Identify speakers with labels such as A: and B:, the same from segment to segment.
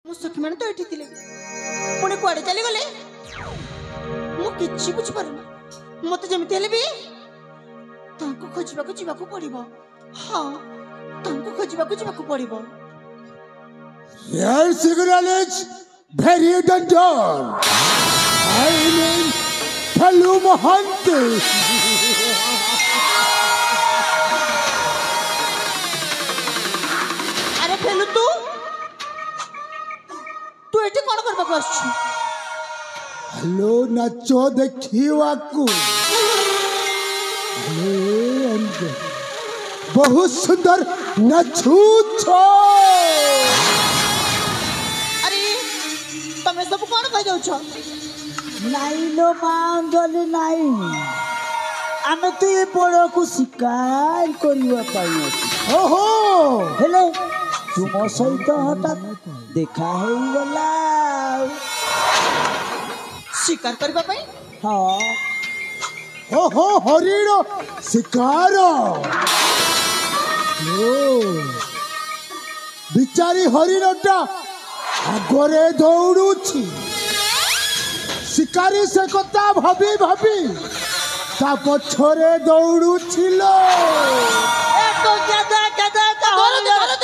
A: मो सखी मैंने तो ये थिले पुणे कुआडे चली गले मु किछि बुझि पारुनी मते जेमिति हेले भी तांको खोजिबाकू जिबाकू पड़िबो हां तांको खोजिबाकू पड़िबो
B: Your signal is very danger. I mean Palu Mahante.
A: अरे फेलु तू एठी कोन करबाकू आछू
B: हेलो नाचो देखिवाकू बहुत सुंदर नाचू छो
A: अरे तमे सब कोन कह जाउ छ
C: नाई लो मांगल नाई आमे तो ये बड़ो को शिकार करिवा पाई
B: ओहो
C: हेले तुम सहित हठात देखा है गला
A: शिकार करबा पई
C: हाँ
B: ओहो हरिण शिकार बिचारी हरिणटा आगरे दौड़ुछि शिकारी से कथा भाभी भाभी ता पछरे दौड़ुछिलो
C: ए तो गदा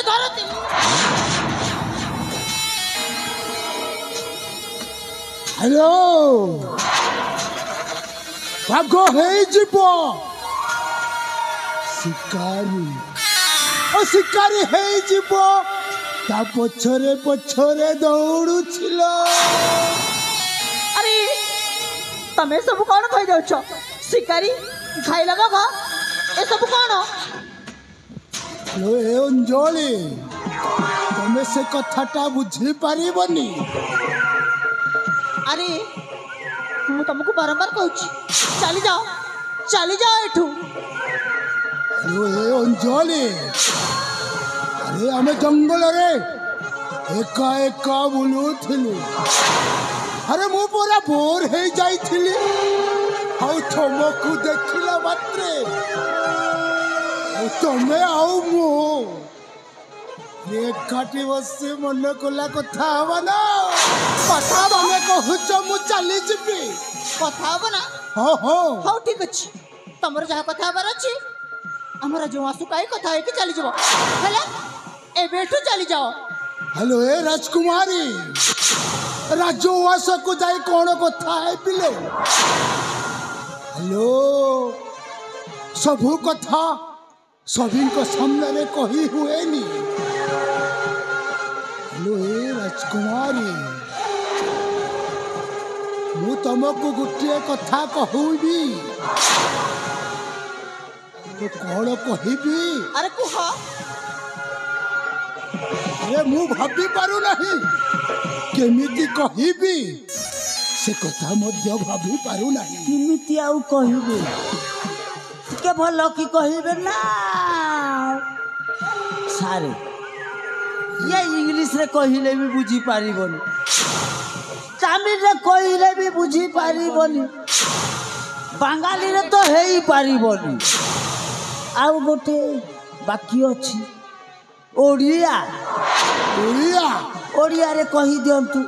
A: धरते
B: हेलो भागो हे जीवो शिकारी हे जीवो ता पछरे पछरे दौड़ुछिलो
A: अरे तमे सब कोन कह जाउ छ शिकारी खाइला बाबा ए सब कोन
B: लो ए अंजलि तमे से कथाटा बुझी पारिबनी
A: अरे मु तुमको बारंबार कहूची चली जाओ एठू
B: लो ए अंजलि अरे आमे जंगल रे एका एका बुलुथिलु अरे मु पूरा बोर हे जाइथिली आउ तुमको देखिला मात्रे तमे आउ मु एकाठी बसे मन कोला कथा हवा ना कथा तमे कहूच मु चली जिबी
A: कथा हबो ना
B: हो
A: हाउ ठीक अछि तमर जहा कथा हबार अछि हमरा जो आसु काई कथा है कि चली जबो हेले ए बेठू चली जाओ
B: हेलो ए राजकुमारी राजवास को जाई कौन कथा है पिले हेलो सबू कथा सभी को सामने कही हुए नी हेलो ए राजकुमारी मु तुमको गोटे कथा कहूबी तो कौन कहबी
A: अरे कुह
B: अरे मु भाभी पारू नहीं केमिति कहबी से कथा मध्य भाभी पारू नहीं
C: किमिति आउ कहिबे के भलो की कहिबे ना सारे ये इंग्लिश रे कहिले भी बुझी पारिबनी तमिल रे कहिले भी बुझी पारिबनी बंगाली रे तो हेई पारिबनी आउ गोटे बाकी अछि ओडिया
B: ओडिया
C: ओडिया रे कहि दियंतु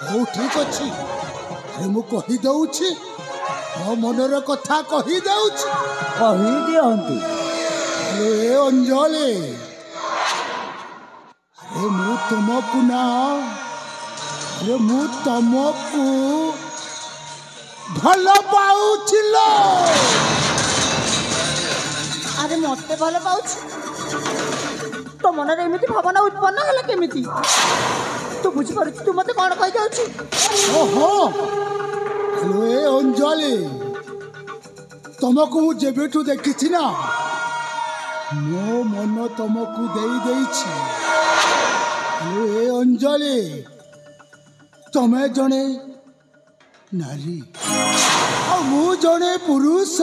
B: हो ठीक अछि अरे मु कहि दउछि मो मनर कथा कहि दउछि
C: कहि दियंतु
B: ए अंजलि अरे मु तुमको ना अरे मु तुमको भलो पाउछिलो
A: अरे मते भले पाउछ तो मन रे एमिति भावना उत्पन्न हला केमिति तू बुझी पारुछ तू मते कोन कहि जाउछी
B: ओहो हेलो ए अंजलि तुमको मु जेबेठू देखिछि ना मो मन तुमको देई देइछि हेलो ए अंजलि तमे जने नारी आ मु जने पुरुष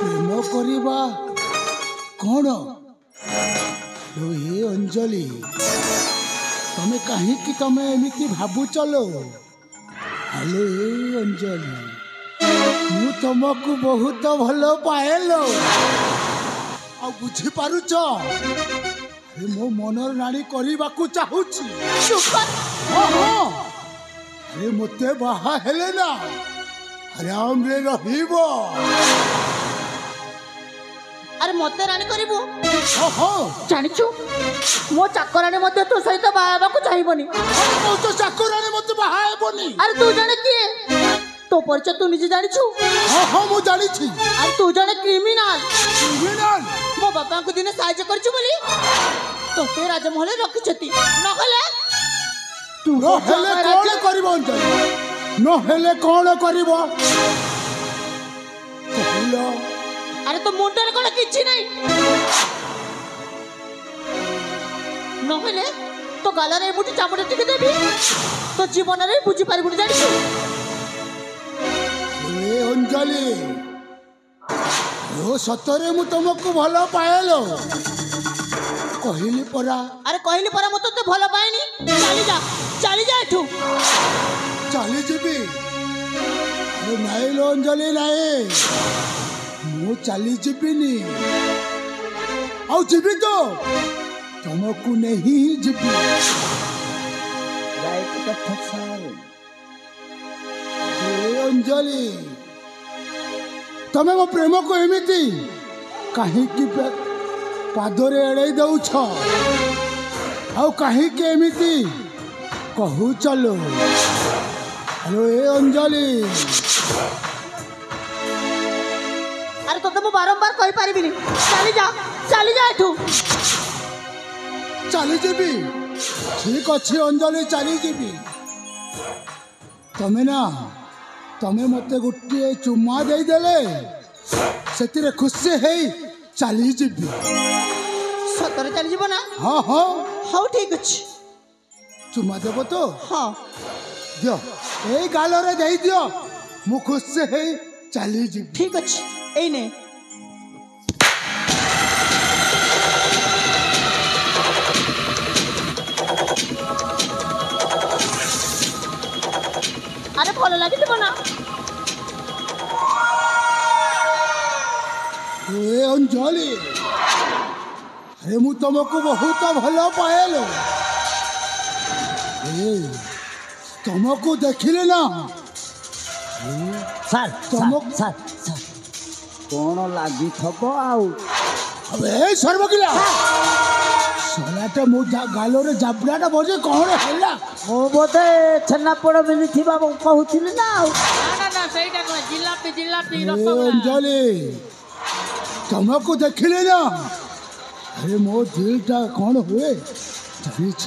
B: प्रेम करिबा कौन लो हे अंजलि तमे कहीं कि तमे एमिति भाबु चलो हेलो हे अंजलि मु तुमको बहुत भलो पाएलो आ बुझी पारुच अरे मो मनर नाड़ी करने चाहूची
A: चुप कर।
B: हाँ हाँ अरे मते बाहा हेले ना आराम रे रहिबो
A: अरे मते राणी करिबो
B: हाँ हाँ
A: जानिछु मो चाकराणी मध्ये तो सहित बाबा को चाहिबनी
B: मो तो चाकराणी मते बाहा हेबोनी
A: अरे तू जाने किए तो परिचय तू निजे जानिछु
B: हाँ हाँ मु जानी छी
A: अरे तू जाने क्रिमिनल
B: क्रिमिनल
A: मो बाबा को दिने साहाय्य करछु बोली तो ते राजमहल रखिछती नहले तू
B: न हेले कोन करिवो अंजलि न हेले कोन करिवो कहलो
A: अरे तो मुंडर कोन किछि नहीं नहले तो गालारे मुठी चापड़े टिके देबी तो जीवन रे बुझी पारिबुनी जानिछु
B: ए अंजलि यो सतरे मु तुमको भलो पाएलो कहली परा
A: अरे कहली परा मत तो भलो पाएनी चली जा एठू
B: चली जीबी अरे नाई लो अंजलि नाई मु चली जीबिनी आउ जीबी तो तुमको नहीं जीबी
C: राइट कथा साल
B: ए अंजलि तमे मो प्रेम को एमिति कहीं की पादरे एड़े दउछ आउ कहीं के एमिति कहू चलो हेलो ए अंजलि
A: अरे तो तुम बारंबार कहि पारिबिनी चली जा एठू
B: चली जीबी ठीक अच्छे अंजलि चली जीबी तमे ना तमे मते गोटे चुम्मा दे देले सेतिरे खुशी है चली जीबी
A: सतरे चली जीव ना
B: हाँ हाँ
A: हाउ ठीक अछि
B: चुम्मा देव तो
A: हाँ
B: दियो ए गालरे दे दियो मु खुशी है चली जीबी
A: ठीक अछि एई ने अरे भल लगी ना
B: ए अंजलि अरे मु तुमको बहुत भलो पाएलो ए तुमको देखिले ना
C: सार
B: तुम
C: सार सार कौन लगी थब आउ
B: अबे सर्वकिला सलाटा मु गालोरे जाबड़ाटा बजे कौन हैला
C: मो बोधे छेनापोड़ मिलिथिबा कहूथिली ना आउ
A: ना सेटा को जिलापी
B: ए अंजलि तुमको देखिले ना अरे मो दिलटा कौन हुए जानी छ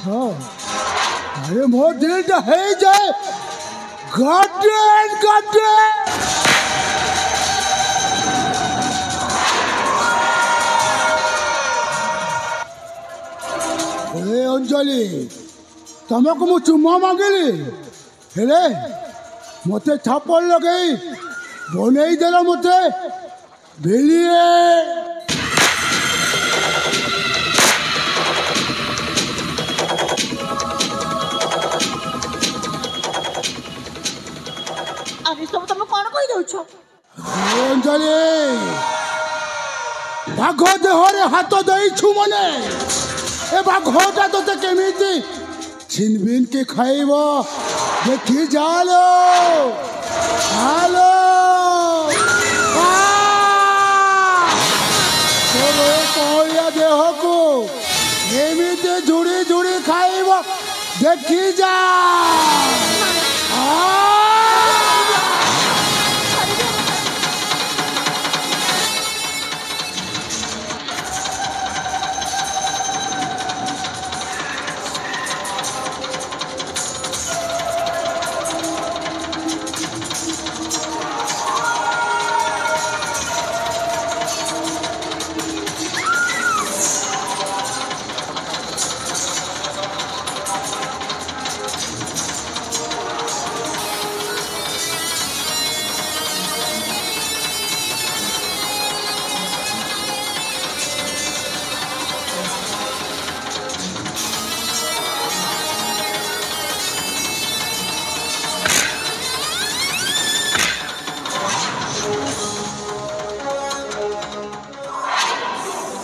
B: अरे मो दिलटा है जाए गड्डे ए अंजलि तुमको मु चुम्मा मांगली हेले मते थापड़ लगई बनेई देला मते बेलिए
A: अरे सब तुम कौन कहि दउ छ
B: अंजलि बाघ देहरे हाथ देइछु मने ए बाघटा तो केमिति छिनबिन के खाइब देखी जालो हालो तोरे कहलिया देह को एमिति जुड़ी जुड़ी खाइब देखी जा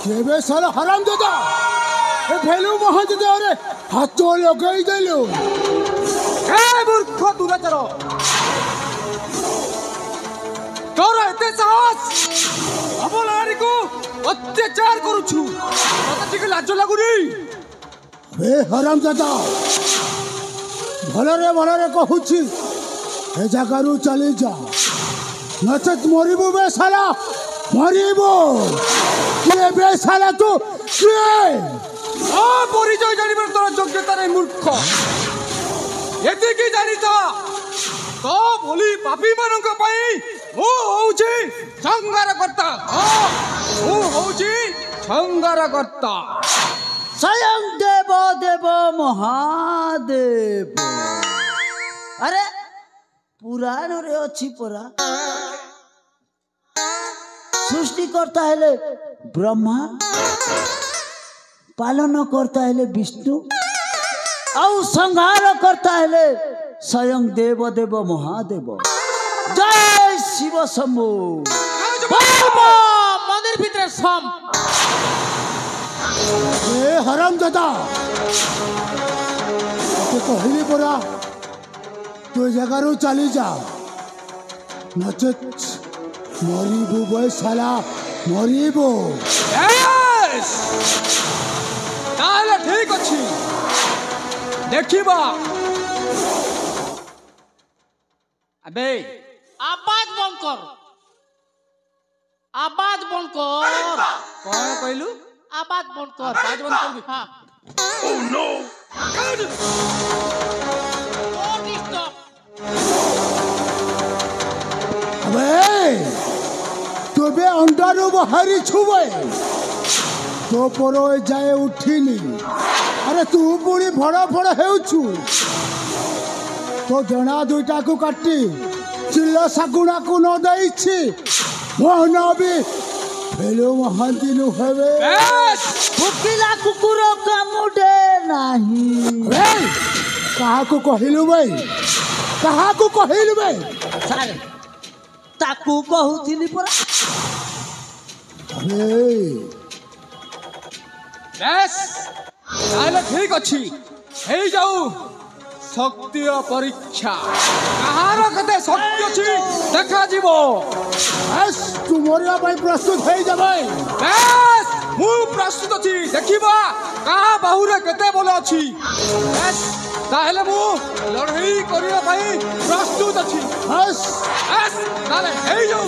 B: केबे साला हराम दादा ଏ ଫେଲୁ ମହାନ୍ତି ଦେହରେ ହାତ ଲଗେଇ ଦେଲୁ।
D: ଏ ମୂର୍ଖ ଦୁରାଚାର, ତୋର ଏତେ ସାହସ ଆମ ନାରୀକୁ ଅତ୍ୟାଚାର କରୁଛୁ, ତତେ ଟିକେ ଲାଜ ଲାଗୁନି?
B: ଏ ହରାମଜାଦା, ଭଲରେ ଭଲରେ କହୁଛି ଏ ଜାଗାରୁ ଚାଲିଯା, ନଚେତ୍ ମରିବୁ ବେ ସାଲା, ମରିବୁ। କିଏ ବେ ସାଲା ତୁ? କିଏ?
D: ପରିଚୟ ଜାଣିବାର ତୋର ଯୋଗ୍ୟତା ନାହିଁ ମୂର୍ଖ। ଏତିକି ଜାଣିଥା, ତୋ ଭଳି ପାପୀ ମାନଙ୍କ ପାଇଁ ମୁଁ ହଉଛି ସଂହାରକର୍ତ୍ତା। ମୁଁ ହଉଛି ସଂହାରକର୍ତ୍ତା।
C: ସ୍ୱୟଂ ଦେବ ଦେବ ମହାଦେବ। ଆରେ ପୁରାଣରେ ଅଛି ପରା, ସୃଷ୍ଟିକର୍ତ୍ତା ହେଲେ ବ୍ରହ୍ମା, ପାଳନ କର୍ତ୍ତା ହେଲେ ବିଷ୍ଣୁ, ଆଉ ସଂହାର କର୍ତ୍ତା ହେଲେ ସ୍ୱୟଂ ଦେବ ଦେବ ମହାଦେବ। ଜୟ ଶିବ ଶମ୍ଭୁ।
A: ମନ୍ଦିର ଭିତରେ ସମ୍।
B: ଏ ହରାମଜାଦା, ତତେ କହିଲି ପରା ତୁ ଏ ଜାଗାରୁ ଚାଲିଯା, ନଚେତ୍ ମରିବୁ ବେ ସାଲା, ମରିବୁ।
D: ତାହେଲେ ଠିକ ଅଛି, ଦେଖିବା। ଆବେ
A: ଆବାଜ ବନ୍ଦ କର, ଆବାଜ ବନ୍ଦ କର।
D: କଣ କହିଲୁ?
A: ଆବାଜ ବନ୍ଦ କର।
D: ଆବାଜ ବନ୍ଦ କରିବି?
A: ହଁ।
B: আবে তবে অন্ডারু বাহারি ছুবে তো পর যায় উঠিনি। আরে তু পুଣି ফড় ফড় হেউছু, তো জଣା দুইটাକୁ কাটি ଚିଲ ଶାଗୁଣାକୁ ନ ଦେଇଛି ମୋ ନାଁ ବି ଫେଲୁ ମହାନ୍ତି ନୁହେବେ।
C: ଭୁକିଲା କୁକୁର କାମୁଡେ ନାହିଁ।
B: କାହାକୁ କହିଲୁ ଭାଇ, କାହାକୁ କହିଲୁ ଭାଇ?
C: ସାରେ ତାକୁ କହୁଥିଲି ପରା।
D: ବେଶ, ତାହେଲେ ଠିକ ଅଛି, ହେଇଯାଉ ଶକ୍ତିର ପରୀକ୍ଷା। କାହାର କେତେ ଶକ୍ତି ଅଛି ଦେଖାଯିବ।
B: ତୁ ମରିବା ପାଇଁ ପ୍ରସ୍ତୁତ ହେଇଯା ଭାଇ।
D: ବେଶ, ମୁଁ ପ୍ରସ୍ତୁତ ଅଛି, ଦେଖିବା କାହା ବାହୁରେ କେତେ ବଳ ଅଛି। ବେଶ, ତାହେଲେ ମୁଁ ଲଢ଼େଇ କରିବା ପାଇଁ ପ୍ରସ୍ତୁତ ଅଛି। ବେଶ, ତାହେଲେ ହେଇଯାଉ।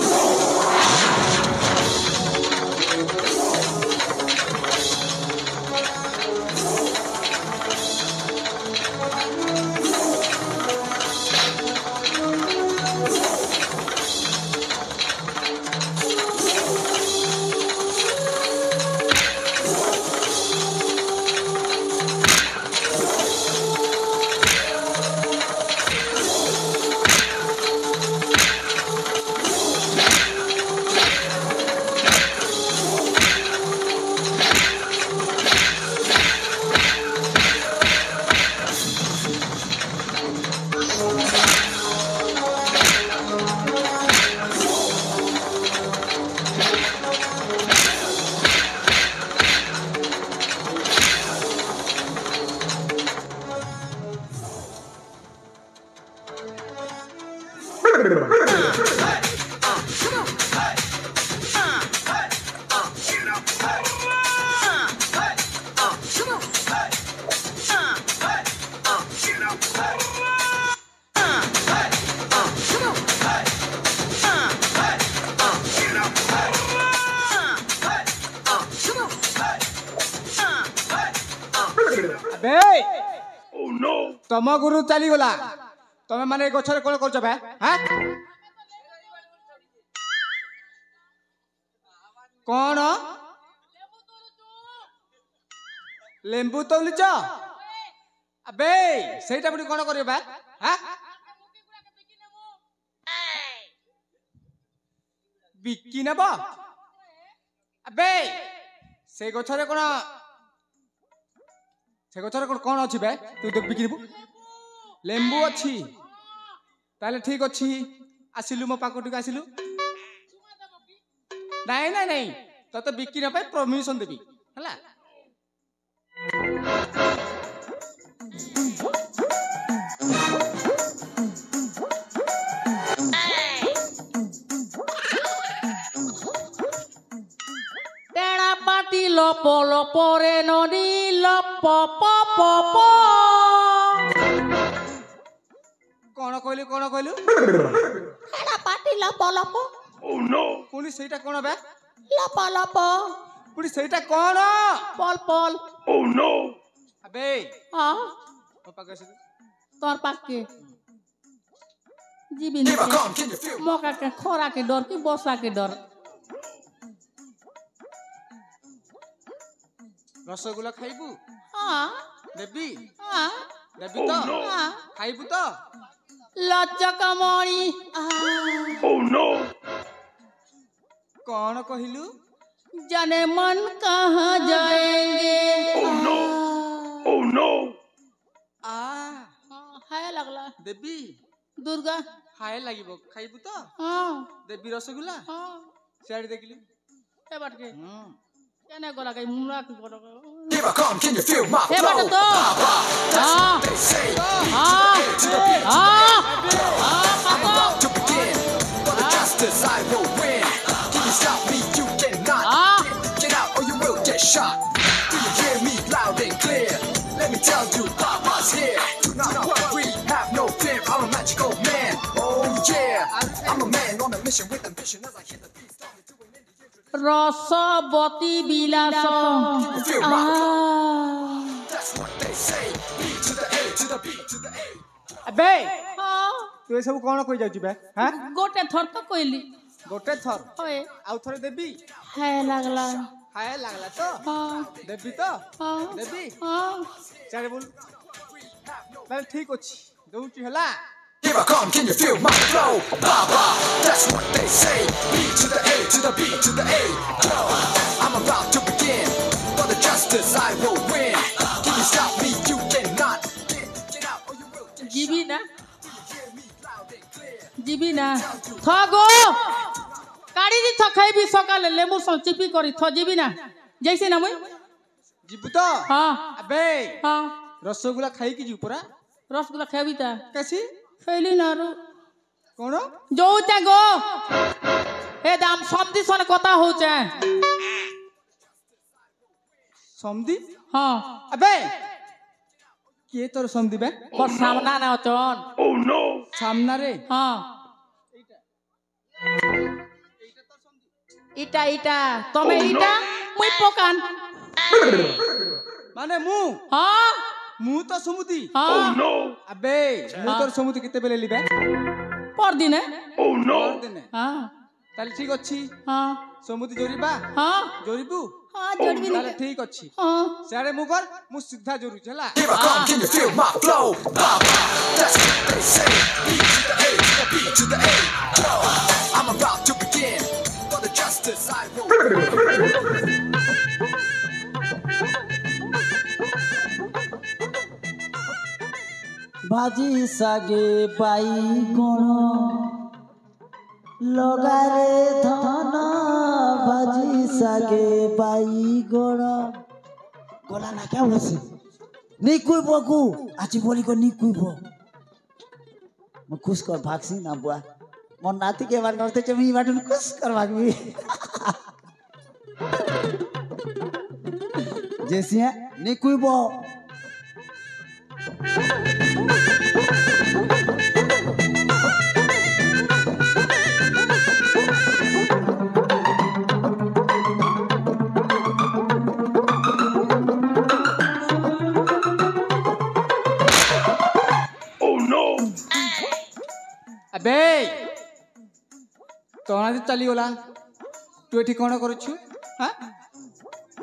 D: ତମ ଗୁରୁ ଚାଲିଗଲା, ତମେ ମାନେ ଏ ଗଛରେ କଣ କରୁଛ ବେ? କଣ ଲେମ୍ବୁ ତୋଲୁଛ? ଆବେ ସେଇଟା ପୁଣି କଣ କରିବ ବା? ବିକି ନେବ? ଆବେ ସେ ଗଛରେ କଣ, ସେ ଗଛରେ କଣ ଅଛି ବେ? ତୁ ବିକି ନେବୁ? ଲେମ୍ବୁ ଅଛି, ତାହେଲେ ଠିକ ଅଛି, ଆସିଲୁ ମୋ ପାଖକୁ ଟିକେ ଆସିଲୁ। ନାଇଁ ନାଇଁ ନାଇଁ, ତତେ ବିକି ନେବା ପାଇଁ ପରମିଶନ ଦେବି ହେଲା।
E: লপরে নদী লপ প প প
D: কোন কইলু
A: খানা পাটি লপ লপ
D: পুনি সেইটা কোন বে
A: লপ লপ
D: পুনি সেইটা কোন
A: পল পল
D: আবে
A: হ্যাঁ
D: পাপা কইছে
A: তোর পাকে জীবিন মকা के খরা के डर की बसा के डर
D: রসগোল্লা খাইবু
A: हाँ
D: দেবি
A: हाँ
D: দেবি তো
A: हाँ
D: খাইবু তো
A: लज्जक मणि
D: কোন কহিলু
A: जाने मन कहाँ जाएंगे
D: আ
A: हाय लगला
D: দেবি
A: दुर्गा
D: হায় লাগিব খাইবু তো
A: हाँ
D: দেবি রসগোল্লা
A: हाँ
D: সিয়াড়ি দেখিলি
A: हे बट के
D: হুম
A: केने गोला के मुंडा के गोला
F: Here I come, can you feel my
A: हे
F: flow?
A: बट तो हाँ
F: They say,
A: हाँ हाँ हाँ
F: to begin. For the justice, I will win. Can you stop me? You cannot.
A: Ah.
F: Get out or you will get shot. Do you hear me loud and clear? Let me tell you, Papa's here. Do not worry, have no fear. I'm a magical man. Oh yeah, I'm a man on a mission with ambition. As I hit the beat, start me doing in the
A: रसवती Vilas
F: That's what they say. B to the A to the B to the A.
D: আবে তু এসব কোন কই যাউছি বে হ্যাঁ
A: गोटे थर तो कोइली
D: গোটে থর
A: ओए
D: আউ থরে দেবি
A: है लगला
D: হায় লাগলা তো
A: हाँ
D: দেবি তো
A: हाँ
D: দেবি
A: हाँ
D: চারে বল তাহলে ঠিক ଅଛି দউছি হেলা
F: Here I come, can you feel my flow? Baba, that's what they say. B to the A to the B to the A. Yo, I'm about to begin. For the justice, I will win. Can you stop me? You cannot. Get out or you will get
A: जीवी ना
F: hear me loud and clear.
A: जीवी ना थगो काड़ी दी थखाई भी सकाले लेमु संचिपी करी थ जीवी ना जैसे ना मुई
D: ଯିବୁ ତ
A: हाँ
D: আবে
A: हाँ
D: রসগোল্লা খাইকি ଯିବୁ পরা
A: रसगुल्ला खाबी ता
D: কেসি
A: फैली नारू
D: কোন
A: जोता गो ए दाम समधी सन कथा होचे
D: সমদি
A: हाँ
D: আবে কে তোর সমদি বে
A: पर सामना ना चन
D: সামনারে
A: हाँ इटा इटा तमे इटा मुई पकान
D: মানে মু
A: हाँ
D: মু তো সমুদি
A: हाँ
D: আবে মু তোর সমুদি কেতে বেলে লিবে
A: पर दिन है
D: দিনে
A: हाँ
D: তাহলে ঠিক ଅଛି
A: हाँ
D: সমুদি জরিবা
A: हाँ
D: জরিবু
A: हाँ जोड़ भी
D: তাহলে
A: नहीं
D: ঠিক ଅଛି
A: हाँ
D: ସିଆଡେ ମୁଁ କର ମୁଁ ସିଧା ଜରୁଛି ହେଲା
F: Here I come, can you feel my flow? Baba, that's what they say. B to the A to the B to the A. Yo, I'm about to begin. For the justice, I will win.
C: বাজি সাগে বাইগণ লগারে ধন বাজি সাগে বাইগণ গলা না কে বসে নিকুইব গু আজি বলি গো নিকুইব খুশ কর ভাগছি না বুয়া মন নাতি কে বার করতে চমি বাটন খুশ কর ভাগবি জেসিয়া নিকুইব
D: আবে তোরা চালি গলা তুই এটি কোন করছু হ্যাঁ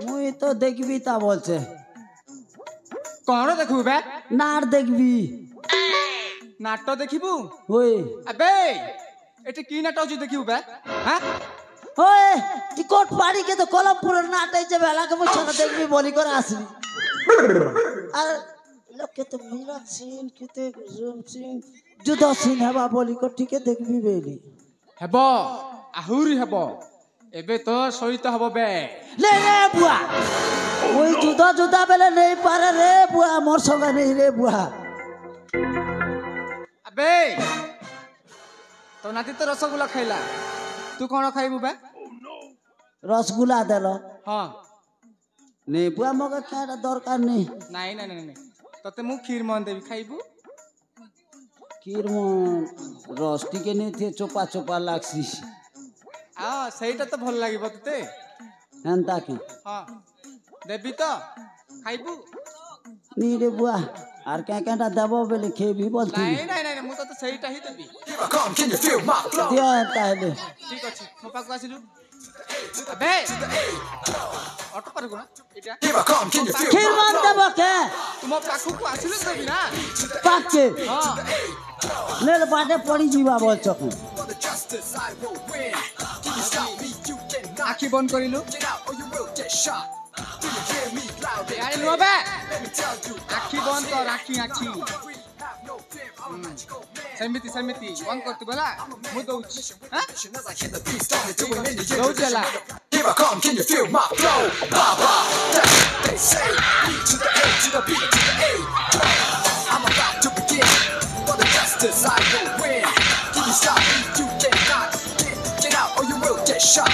C: মুই তো দেখবি তা বলছে
D: কোন দেখবু বে
C: নার দেখবি
D: নাটক দেখিবু
C: ওই
D: আবে এটি কি নাটক হচ্ছে দেখিবু বে হ্যাঁ
C: ওই টিকট পাড়ি কে তো কলমপুরের নাটাই যে বেলাকে বছর দেখবি বলি করে আসবি আর লোকে তো মিরাজ সিং কেতে জুম সিং যুদ্ধ সিং হেবা বলি কর ঠিকে দেখবি বেলি
D: হেব আহুরি হেব এবে তো সহিত হব বে
C: লে রে বুয়া ওই যুদ্ধ বেলে নেই পারে রে বুয়া মোর সঙ্গে নেই রে বুয়া
D: আবে তো নাতি তো রসগোল্লা খাইলা তুই কোন খাইবু বে
C: রসগুলা দেল
D: হ্যাঁ
C: ନେବୁ ଆମକୁ କାଁଟା ଦରକାର ନେଇ
D: ନାଇଁ ନାଇଁ ନାଇଁ ନାଇଁ ତତେ ମୁଁ କ୍ଷୀର ମନ୍ ଦେବି ଖାଇବୁ
C: କ୍ଷୀର ମୁଁ ରସ ଟିକେ ନେଇଥିଏ ଚୋପା ଚୋପା ଲାଗ୍ସି
D: ସେଇଟା ତ ଭଲ ଲାଗିବ ତତେ
C: ହେନ୍ତା କି
D: ହଁ ଦେବି ତ ଖାଇବୁ
C: ନି ରେ ବୁଆ ଆର୍ କାଁଟା ଦେବ ବେଲେ ଖେବି ବୋଲଥି
D: ନାଇଁ ନାଇଁ ନାଇଁ ମୁଁ ତତେ ସେଇଟା ହିଁ ଦେବି
F: Here I come, can you feel my flow?
C: ଦିଅ ହେନ୍ତା ହେଲେ
D: ଠିକ ଅଛି ମୋ ପାଖକୁ ଆସିଲୁ ଆବେ ଅଟୋ ପାରକୁ ନା ଏଇଟା
F: Here I come, can you feel
C: କ୍ଷୀର
F: my
C: ମାନ
F: flow?
C: ଦେବ କେ
D: ତୁମ ପାଖକୁ ଆସିଲେ ଦେବି ନା
C: ପାକେ
D: ହଁ
C: ନେଲେ ବାଟେ ପଡ଼ି ଯିବା ବୋଲଛ
F: For the justice, I will win. Can you stop me? You cannot.
D: ଆଖି ବନ୍ଦ କରିଲୁ
F: Get out or you will get shot. Do you hear me loud and
D: ଆରେ
F: clear?
D: ନୁହଁ ବେ
F: Let me tell you,
D: ଆଖି ବନ୍ଦ କର ଆଖି ଆଖି
F: we have no fear. I'm a magical man.
D: ସେମିତି ସେମିତି ବନ୍ଦ କରିଥିବୁ ହେଲା ମୁଁ ଦଉଛି ହାଁ
F: As I hit the beat, started doing any
D: ଦଉଛି ହେଲା
F: Here I come, can you feel my flow? Baba, that's what they say. B to the A to the B to the A. I'm about to begin. For the justice, I will win. Can you stop me? You cannot. Get out or you will get shot.